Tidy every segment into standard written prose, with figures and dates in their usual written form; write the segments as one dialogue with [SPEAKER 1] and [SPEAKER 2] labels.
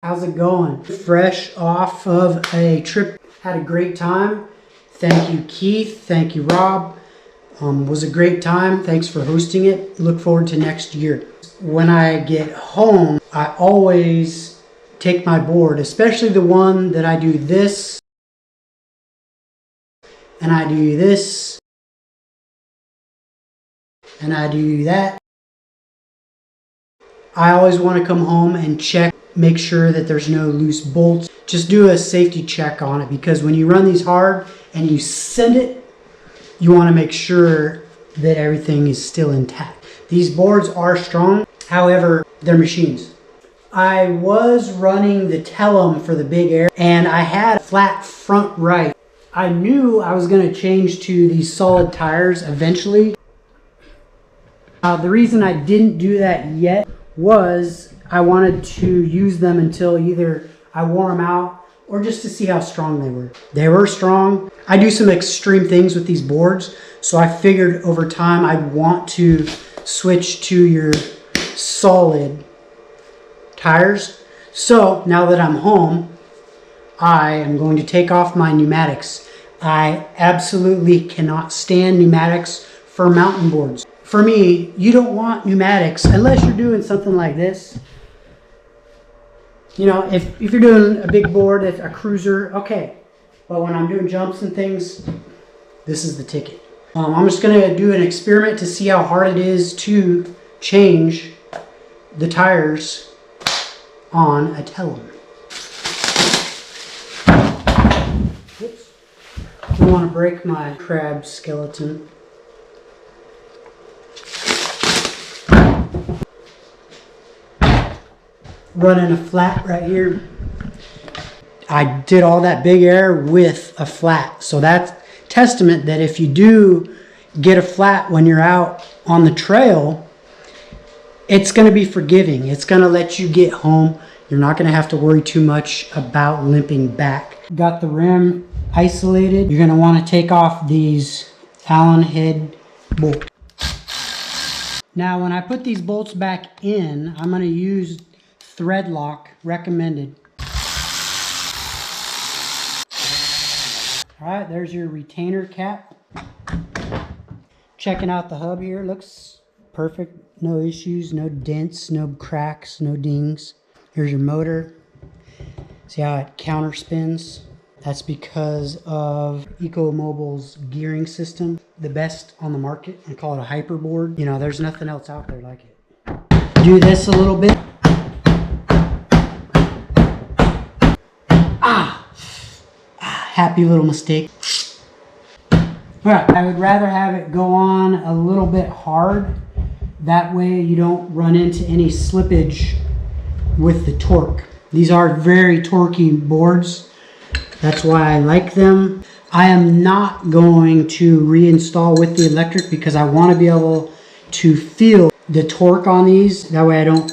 [SPEAKER 1] How's it going? Fresh off of a trip. Had a great time. Thank you, Keith. Thank you, Rob. Was a great time. Thanks for hosting it. Look forward to next year. When I get home, I always take my board, especially the one that I do this, and I do this, and I do that. I always want to come home and check, make sure that there's no loose bolts. Just do a safety check on it, because when you run these hard and you send it, you want to make sure that everything is still intact. These boards are strong, however, they're machines. I was running the Telum for the big air, and I had a flat front right. I knew I was going to change to these solid tires eventually. The reason I didn't do that yet was I wanted to use them until either I wore them out or just to see how strong they were. They were strong. I do some extreme things with these boards, so I figured over time I'd want to switch to your solid tires. So now that I'm home, I am going to take off my pneumatics. I absolutely cannot stand pneumatics for mountain boards. For me, you don't want pneumatics unless you're doing something like this. You know, if you're doing a big board, a cruiser, okay. But when I'm doing jumps and things, this is the ticket. I'm just going to do an experiment to see how hard it is to change the tires on a Telum. Whoops. I don't want to break my crab skeleton. Running a flat right here. I did all that big air with a flat. So that's testament that if you do get a flat when you're out on the trail, it's going to be forgiving. It's going to let you get home. You're not going to have to worry too much about limping back. Got the rim isolated. You're going to want to take off these Allen head bolts. Now when I put these bolts back in, I'm going to use thread lock, recommended. All right, there's your retainer cap. Checking out the hub here, looks perfect. No issues, no dents, no cracks, no dings. Here's your motor. See how it counter spins? That's because of Ecomobl's gearing system. The best on the market. I call it a hyperboard. You know, there's nothing else out there like it. Do this a little bit. Happy little mistake. All right, I would rather have it go on a little bit hard. That way you don't run into any slippage with the torque. These are very torquey boards. That's why I like them. I am not going to reinstall with the electric because I want to be able to feel the torque on these. That way I don't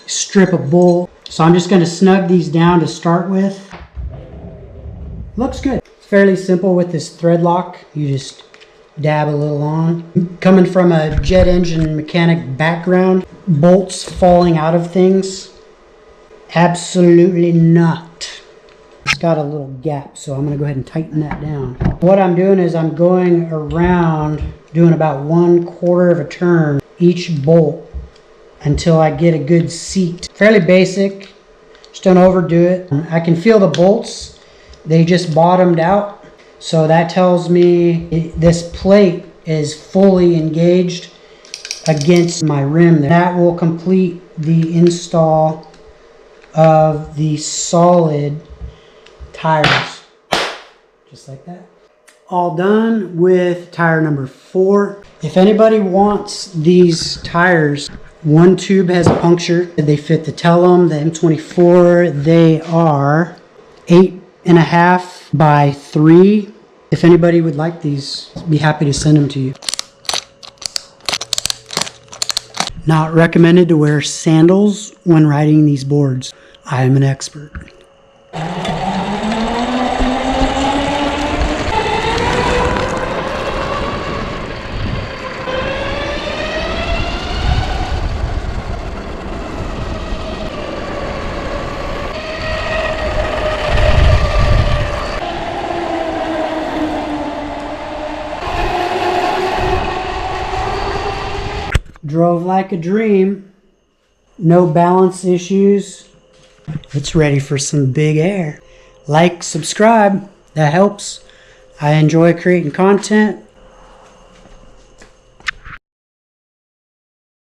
[SPEAKER 1] strip a bolt. So I'm just going to snug these down to start with. Looks good. It's fairly simple with this thread lock. You just dab a little on. Coming from a jet engine mechanic background, bolts falling out of things, absolutely not. It's got a little gap, so I'm going to go ahead and tighten that down. What I'm doing is I'm going around doing about 1/4 of a turn each bolt until I get a good seat. Fairly basic. Just don't overdo it. I can feel the bolts. They just bottomed out, so that tells me this plate is fully engaged against my rim. That will complete the install of the solid tires, just like that. All done with tire number 4. If anybody wants these tires, one tube has a puncture. They fit the Telum, the M24. They are 8.5 by 3. If anybody would like these, I'd be happy to send them to you. Not recommended to wear sandals when riding these boards. I am an expert. drove like a dream. No balance issues. It's ready for some big air. Like, subscribe, that helps. I enjoy creating content.